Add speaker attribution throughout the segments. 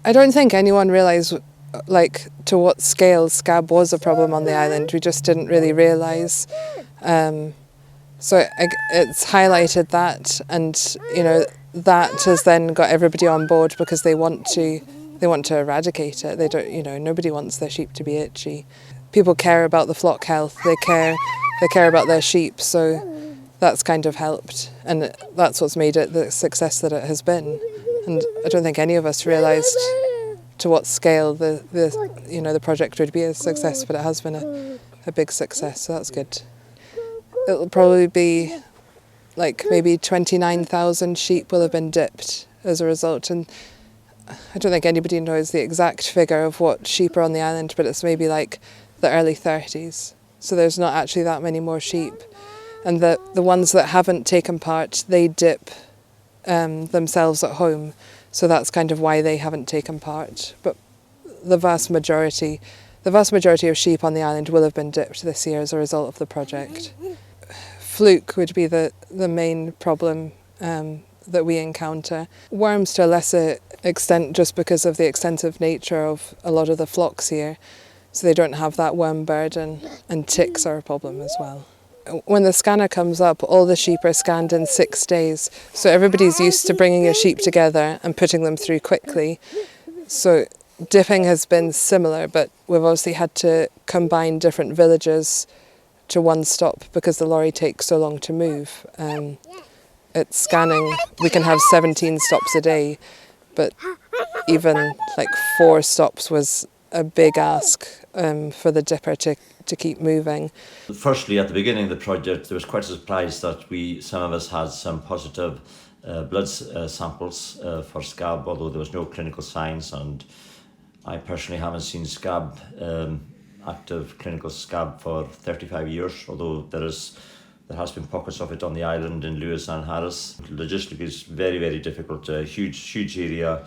Speaker 1: I don't think anyone realised like to what scale scab was a problem on the island. We just didn't really realise. So it's highlighted that, and you know that has then got everybody on board because they want to eradicate it. They don't, you know, nobody wants their sheep to be itchy. People care about the flock health. They care about their sheep. So that's kind of helped, and that's what's made it the success that it has been. And I don't think any of us realised to what scale the project would be a success, but it has been a big success. So that's good. It'll probably be like maybe 29,000 sheep will have been dipped as a result, and I don't think anybody knows the exact figure of what sheep are on the island, but it's maybe like the early 30s. So there's not actually that many more sheep, and the ones that haven't taken part, they dip themselves at home, so that's kind of why they haven't taken part. But the vast majority of sheep on the island will have been dipped this year as a result of the project. Fluke would be the main problem that we encounter. Worms to a lesser extent just because of the extensive nature of a lot of the flocks here, so they don't have that worm burden, and ticks are a problem as well. When the scanner comes up, all the sheep are scanned in 6 days, so everybody's used to bringing a sheep together and putting them through quickly. So dipping has been similar, but we've obviously had to combine different villages to one stop because the lorry takes so long to move. It's scanning, we can have 17 stops a day, but even like 4 stops was a big ask for the dipper to keep moving.
Speaker 2: Firstly, at the beginning of the project, there was quite a surprise that some of us had some positive blood samples for scab, although there was no clinical signs, and I personally haven't seen scab, active clinical scab, for 35 years, although there has been pockets of it on the island in Lewis and Harris. Logistically, it's very, very difficult. Huge area,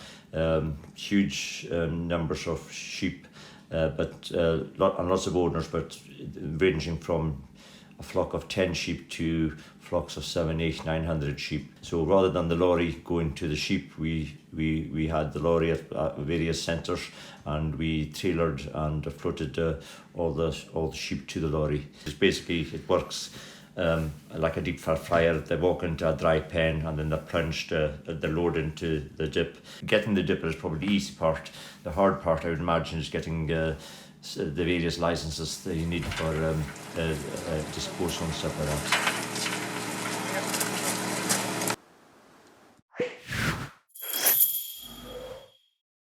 Speaker 2: huge numbers of sheep, but lots of owners, but ranging from a flock of 10 sheep to flocks of 700, 800, 900 sheep. So rather than the lorry going to the sheep, we had the lorry at various centres, and we trailered and floated all the sheep to the lorry. It works like a deep fat fryer. They walk into a dry pen and then they're plunged, the load into the dip. Getting the dipper is probably the easy part. The hard part, I would imagine, is getting the various licenses that you need for disposal and stuff like that.